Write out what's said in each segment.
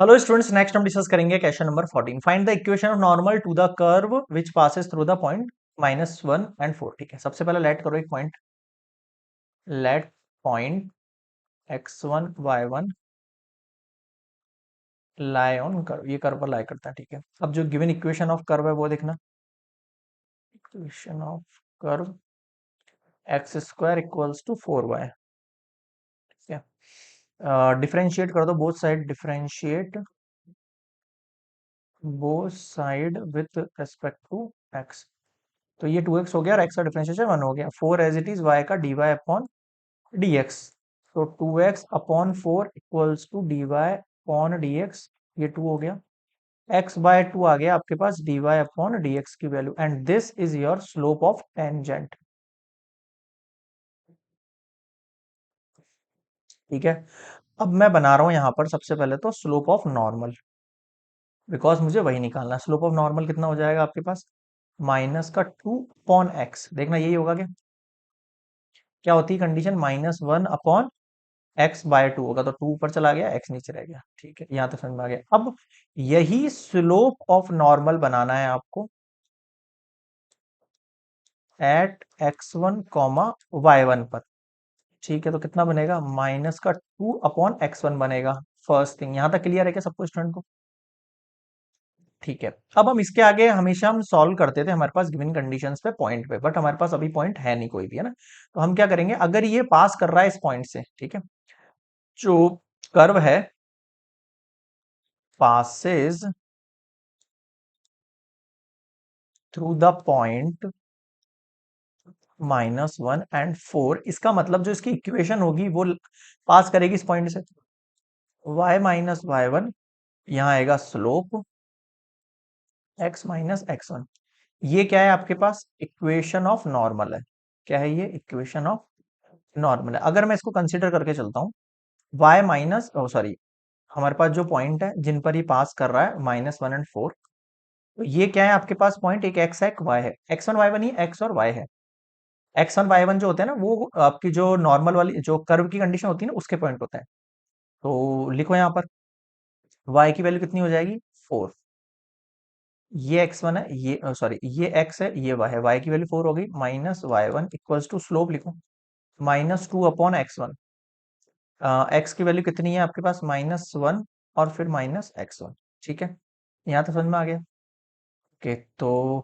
Hello students, next हम discuss करेंगे question number 14। Find the equation of normal to the curve which passes through the point -1 and 4। ठीक है, सबसे पहले late करो एक point. Let point x1 y1 lie on curve. ये curve पर लाई करता है। ठीक है, अब जो गिवन इक्वेशन ऑफ कर्व है वो देखना। Equation of curve x² = 4y। ठीक है, डिफरेंशिएट कर दो both side. Differentiate both side with respect to x। तो ये 2x हो गया और x का डिफरेंशिएशन 1 हो गया। 4 एज इट इज y का dy अपॉन dx। तो 2x/4 = dy/dx। ये 2 हो गया। x/2 आ गया आपके पास dy/dx की value, and this is your slope of tangent. ठीक है, अब मैं बना रहा हूं यहां पर सबसे पहले तो स्लोप ऑफ नॉर्मल, बिकॉज मुझे वही निकालना है। स्लोप ऑफ नॉर्मल कितना हो जाएगा आपके पास? -2/x। देखना यही होगा क्या होती है कंडीशन? -1/x/2 होगा, तो 2 ऊपर चला गया, x नीचे रह गया। ठीक है, यहां तक समझ में आ गया। अब यही स्लोप ऑफ नॉर्मल बनाना है आपको एट x1, y1 पर। ठीक है, तो कितना बनेगा? -2/x1 बनेगा। फर्स्ट थिंग, यहां तक क्लियर है क्या सबको स्टूडेंट को? ठीक है, अब हम इसके आगे हमेशा हम सॉल्व करते थे हमारे पास गिवन कंडीशंस पे पॉइंट पे, बट हमारे पास अभी पॉइंट है नहीं कोई भी, है ना। तो हम क्या करेंगे, अगर ये पास कर रहा है इस पॉइंट से, ठीक है, जो कर्व है passes through the point -1 and 4, इसका मतलब जो इसकी इक्वेशन होगी वो पास करेगी इस पॉइंट से। y-y1, यहां आएगा स्लोप x-x1। ये क्या है आपके पास? इक्वेशन ऑफ नॉर्मल है। क्या है ये? इक्वेशन ऑफ नॉर्मल है। अगर मैं इसको कंसीडर करके चलता हूँ, y माइनस सॉरी, हमारे पास जो पॉइंट है जिन पर ये पास कर रहा है -1 and 4, तो ये क्या है आपके पास पॉइंट? एक x है, एक y है। x1 y1 ही x और y है। x1 y1 जो होते हैं ना, वो आपकी जो नॉर्मल वाली जो कर्व की कंडीशन होती है ना, उसके पॉइंट होता है। तो लिखो यहाँ पर y की वैल्यू कितनी हो जाएगी? 4। ये x1 है, ये सॉरी ये x है, ये y है। y की वैल्यू 4 हो गई। -y1 = स्लोप लिखो -2/x1। x की वैल्यू कितनी है आपके पास? -1 और फिर -x1। ठीक है, यहाँ तो समझ में आ गया। ओके, तो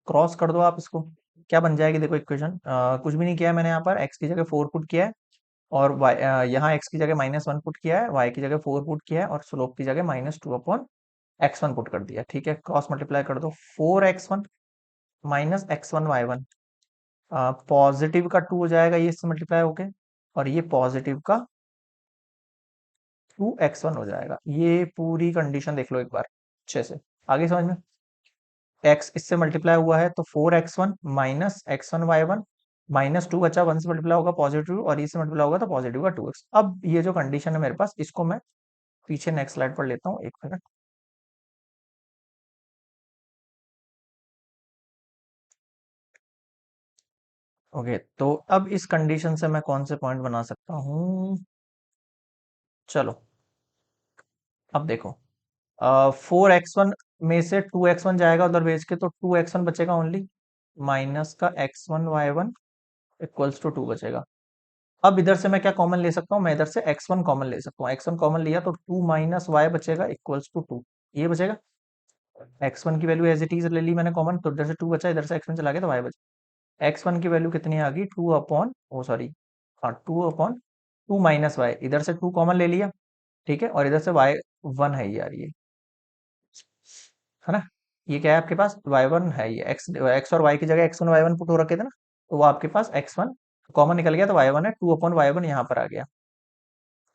क्रॉस कर दो आप इसको। क्या बन जाएगी? देखो इक्वेशन कुछ भी नहीं किया है मैंने, यहाँ पर x की जगह 4 पुट किया है और यहाँ x की जगह -1 पुट किया है, y की जगह 4 पुट किया है और स्लोप की जगह -2/x1 पुट कर दिया। ठीक है, क्रॉस मल्टीप्लाई कर दो। 4x1 -x1y1, पॉजिटिव का 2 हो जाएगा ये इससे मल्टीप्लाई होके, और ये पॉजिटिव का 2x1 हो जाएगा। ये पूरी कंडीशन देख लो एक बार अच्छे से, आगे समझ में। x इससे मल्टीप्लाई हुआ है तो 4x1 -x1y1, -2 बचा, 1 से मल्टीप्लाई होगा पॉजिटिव, और इससे मल्टीप्लाई होगा तो पॉजिटिव का 2x। अब ये जो कंडीशन है मेरे पास, इसको मैं पीछे नेक्स्ट स्लाइड पर लेता हूँ, एक मिनट। ओके, तो अब इस कंडीशन से मैं कौन से पॉइंट बना सकता हूँ? चलो, अब देखो, 4x1 में से 2x1 जाएगा उधर भेज के, तो 2x1 बचेगा ओनली, माइनस का x1y1 = 2 बचेगा। अब इधर से मैं क्या कॉमन ले सकता हूँ? मैं इधर से x1 कॉमन ले सकता हूँ। x1 कॉमन लिया तो 2 - y बचेगा = 2। ये बचेगा। x1 की वैल्यू एज इट इज ले ली मैंने कॉमन, तो इधर से 2 बचा, इधर से x1 चला गया तो y बचा। x1 की वैल्यू कितनी आ गई? 2 अपॉन ओ सॉरी, हाँ 2/2 - y, इधर से 2 कॉमन ले लिया। ठीक है, और इधर से y1 है यार, ये है ना। ये क्या है आपके पास? y1 है, ये x और y की जगह x1 y1 पुट हो रखे थे ना, तो वो आपके पास x1 कॉमन निकल गया तो y1 है। 2/y1 यहाँ पर आ गया।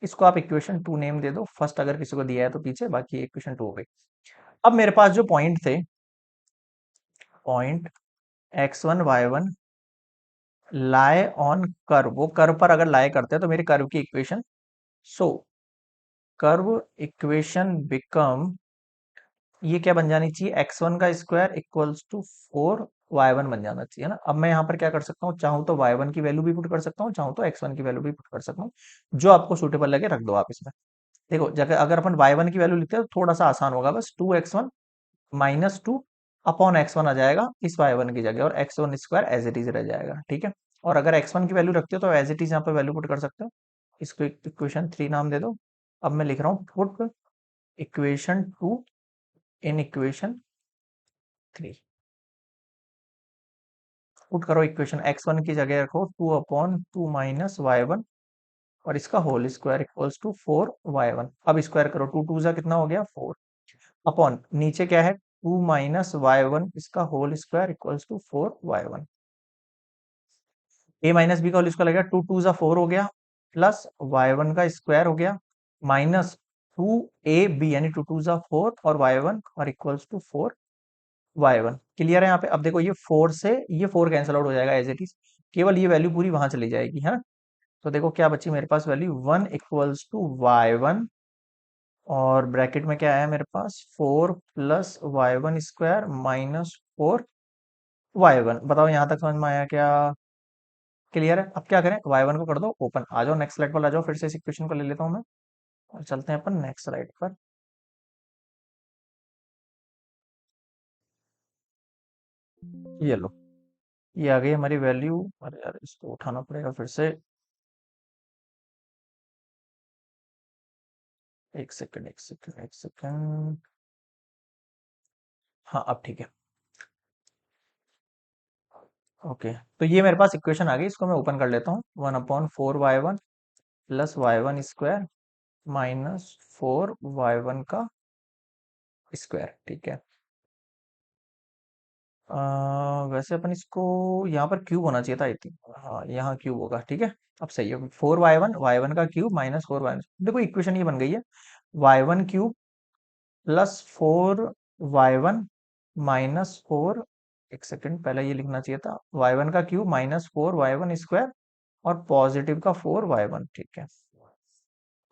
इसको आप इक्वेशन 2 नेम दे दो फर्स्ट, अगर किसी को दिया है तो पीछे, बाकी इक्वेशन 2 हो गई। अब मेरे पास जो पॉइंट थे, point x1 y1 lie on curve, वो कर्व पर अगर लाई करते हैं तो मेरे कर्व की इक्वेशन, सो कर्व इक्वेशन बिकम, ये क्या बन जानी चाहिए? x1² = 4y1 बन जाना चाहिए ना। अब मैं यहाँ पर क्या कर सकता हूँ? चाहूँ तो y1 की वैल्यू भी पुट कर सकता हूँ, चाहूँ तो x1 की वैल्यू भी पुट कर सकता हूँ। जो आपको सूटेबल लगे रख दो आप इसमें। देखो जगह अगर अपन y1 की वैल्यू लिखते हैं तो थोड़ा सा आसान होगा, बस 2x1 minus two upon x one आ जाएगा इस y1 की जगह, और x1 square as it is रह जाएगा, ठीक है। और अगर x1 की वैल्यू रखते हो तो एज इट इज यहाँ पे वैल्यू पुट कर सकते हो। इसको इक्वेशन 3 नाम दे दो। अब मैं लिख रहा हूँ put equation 2 in equation 3। Put करो इक्वेशन, x1 की जगह रखो 2/2 माइनस y1 और इसका whole square equals to 4y1। अब स्क्वायर करो, टू टू जा कितना हो गया 4, अपॉन नीचे क्या है 2 - y1 इसका whole square equals to 4y1। A minus B का होल स्क्वायर लगेगा, टू टू जा 4 हो गया, प्लस y1 का स्क्वायर हो गया, माइनस 2ab यानी टू टू जा 4 और y1 और इक्वल्स टू 4y1। क्लियर है यहाँ पे? अब देखो ये 4 से ये 4 कैंसिल आउट हो जाएगा एज इट इज, केवल ये वैल्यू पूरी वहां चली जाएगी, है ना। तो देखो क्या बची मेरे पास वैल्यू, 1 इक्वल्स टू y1, और ब्रैकेट में क्या आया मेरे पास 4 plus y1 square minus 4y1। बताओ यहाँ तक समझ में आया क्या? क्लियर है? अब क्या करें, y1 को कर दो ओपन, आ जाओ नेक्स्ट स्लाइड पर, आ जाओ, फिर से इस इक्वेशन को ले लेता हूँ मैं और चलते हैं अपन नेक्स्ट स्लाइड पर। ये लो, ये आ गई हमारी वैल्यू। अरे यार इसको उठाना पड़ेगा फिर से, एक सेकंड एक सेकंड एक सेकंड। हाँ अब ठीक है। ओके, तो ये मेरे पास इक्वेशन आ गई, इसको मैं ओपन कर लेता हूँ। 1/4y1 plus y1 square minus 4y1 का स्क्वायर, ठीक है। अ, वैसे अपन इसको यहाँ पर क्यूब होना चाहिए था आई थिंक, हाँ यहाँ क्यूब होगा, ठीक है। अब सही है, 4y1 का क्यूब माइनस 4y1। देखो इक्वेशन ये बन गई है, y1 cube plus 4y1 minus 4, एक सेकंड पहले ये लिखना चाहिए था, y1 का क्यूब माइनस 4y1 स्क्वायर और पॉजिटिव का 4y1, ठीक है।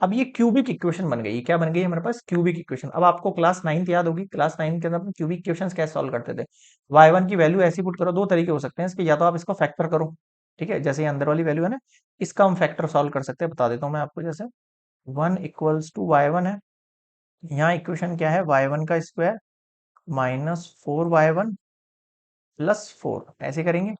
अब ये क्यूबिक इक्वेशन बन गई, क्या बन गई हमारे पास, क्यूबिक इक्वेशन। अब आपको क्लास 9th याद होगी, क्लास 9 के अंदर अपन क्यूबिक इक्वेशंस कैसे सॉल्व करते थे। y1 की वैल्यू ऐसी पुट करो, दो तरीके हो सकते हैं इसके, या तो आप इसको फैक्टर करो, ठीक है, जैसे ये अंदर वाली वैल्यू है ना, इसका हम फैक्टर सॉल्व कर सकते हैं, बता देता हूँ मैं आपको। जैसे 1 इक्वल्स टू y1 है, यहाँ इक्वेशन क्या है, y1 का स्क्वायर माइनस 4y1 प्लस 4, ऐसे करेंगे।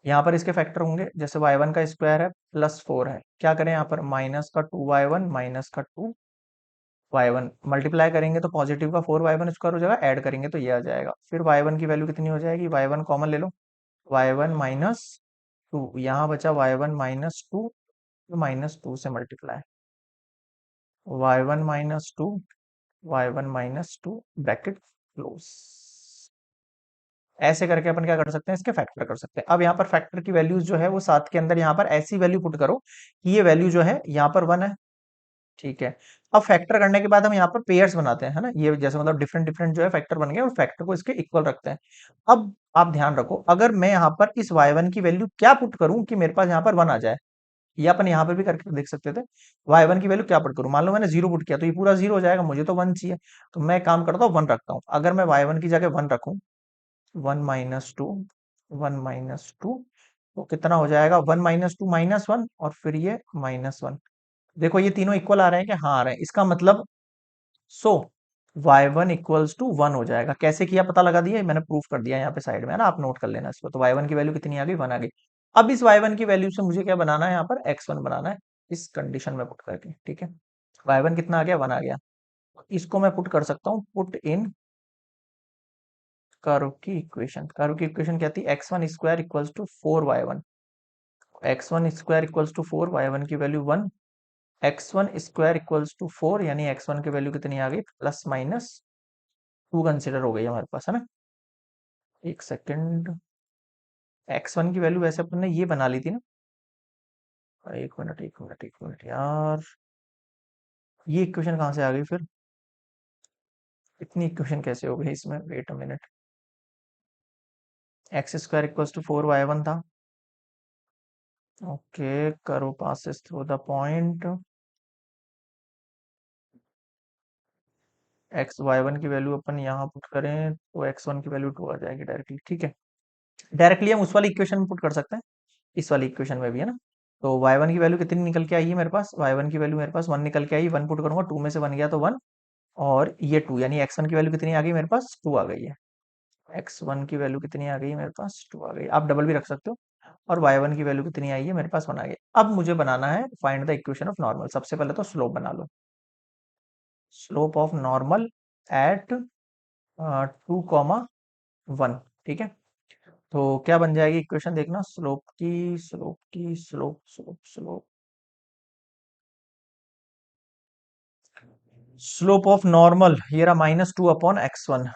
यहाँ पर इसके फैक्टर होंगे, जैसे y1 का स्क्वायर है प्लस 4 है, क्या करें यहाँ पर माइनस का 2y1 माइनस का 2y1 मल्टीप्लाई करेंगे तो पॉजिटिव का 4y1 स्क्वायर हो जाएगा, ऐड करेंगे तो ये आ जाएगा। फिर y1 की वैल्यू कितनी हो जाएगी, y1 कॉमन ले लो, y1 माइनस 2, यहाँ बचा y1 माइनस 2, माइनस 2 से multiply, y1 minus 2, y1 minus 2 bracket close. ऐसे करके अपन क्या कर सकते हैं, इसके फैक्टर कर सकते हैं। अब यहाँ पर फैक्टर की वैल्यूज जो है वो साथ के अंदर यहाँ पर ऐसी वैल्यू पुट करो कि ये वैल्यू जो है यहाँ पर 1 है, ठीक है। अब फैक्टर करने के बाद हम यहाँ पर पेयर्स बनाते हैं, है ना, ये जैसे मतलब डिफरेंट डिफरेंट जो है फैक्टर बन गए और फैक्टर को इसके इक्वल रखते हैं। अब आप ध्यान रखो, अगर मैं यहाँ पर इस y1 की वैल्यू क्या पुट करूं कि मेरे पास यहाँ पर 1 आ जाए, ये अपन यहाँ पर भी करके देख सकते थे। y1 की वैल्यू क्या पुट करूं, मान लो मैंने 0 पुट किया तो ये पूरा 0 हो जाएगा, मुझे तो 1 चाहिए, तो मैं काम करता हूँ 1 रखता हूँ। अगर मैं y1 की जगह 1 रखूं, 1 - 2, 1 - 2, तो कितना हो जाएगा, 1 - 2 -1 और फिर ये -1। देखो ये तीनों इक्वल आ रहे हैं कि हाँ आ रहे हैं, इसका मतलब सो y1 इक्वल्स टू 1 हो जाएगा। कैसे किया पता लगा दिया, मैंने प्रूफ कर दिया यहाँ पे साइड में, है ना, आप नोट कर लेना इसको। तो y1 की वैल्यू कितनी आ गई, 1 आ गई। अब इस y1 की वैल्यू से मुझे क्या बनाना है, यहाँ पर x1 बनाना है, इस कंडीशन में पुट करके, ठीक है। y1 कितना आ गया, 1 आ गया। इसको मैं पुट कर सकता हूँ, पुट इन कर्व की इक्वेशन। कर्व की इक्वेशन क्या थी, x1 square equals to 4y1, x1 square equals to 4, y1 की value 1, x1 square equals to 4, यानी x1 की वैल्यू कितनी आ गई, प्लस माइनस 2 कंसिडर हो गई हमारे पास, है ना। एक सेकंड, x1 की वैल्यू वैसे अपन ने ये बना ली थी ना, एक मिनट एक मिनट एक मिनट यार, ये इक्वेशन कहाँ से आ गई फिर, इतनी इक्वेशन कैसे हो गई इसमें, wait a minute. X square equals to 4y1 था, ओके, करो passes through the point, x y1 की वैल्यू अपन यहाँ पुट करें तो x1 की वैल्यू 2 आ जाएगी डायरेक्टली, ठीक है। डायरेक्टली हम उस वाली इक्वेशन में पुट कर सकते हैं, इस वाली इक्वेशन में भी, है ना। तो y1 की वैल्यू कितनी निकल के आई है मेरे पास, y1 की वैल्यू मेरे पास 1 निकल के आई, 1 पुट करूंगा, 2 में से 1 गया तो 1, और ये 2, यानी x1 की वैल्यू कितनी आ गई मेरे पास, 2 आ गई है। x1 की वैल्यू कितनी आ गई है मेरे पास, 2 आ गई, आप डबल भी रख सकते हो। और y1 की वैल्यू कितनी आई है मेरे पास, 1 आ गई। अब मुझे बनाना है find the equation of normal. सबसे पहले तो स्लोप बना लो, स्लोप ऑफ नॉर्मल एट 2, 1, ठीक है। तो क्या बन जाएगी इक्वेशन, देखना, स्लोप स्लोप ऑफ नॉर्मल, ये रहा -2/x1,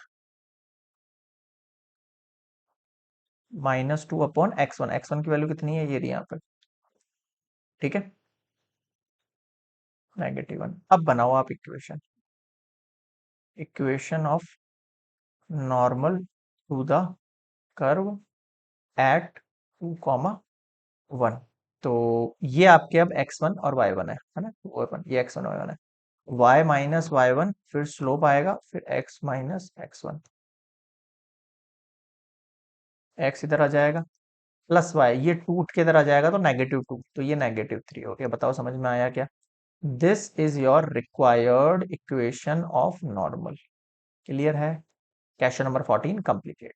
-2/x1, x1 की वैल्यू कितनी है, ये रही यहाँ पर, ठीक है, -1। अब बनाओ आप equation, equation of normal to the curve at 2, 1। तो ये आपके अब x1 और y1 है ना, 2, 1, ये x1 और y1 है। y माइनस y1, फिर स्लोप आएगा, फिर x माइनस x1, x इधर आ जाएगा, प्लस y, ये 2 उठ के इधर आ जाएगा तो -2, तो ये -3 हो गया। बताओ समझ में आया क्या? This is your required equation of normal. Clear है? Question number 14 completed.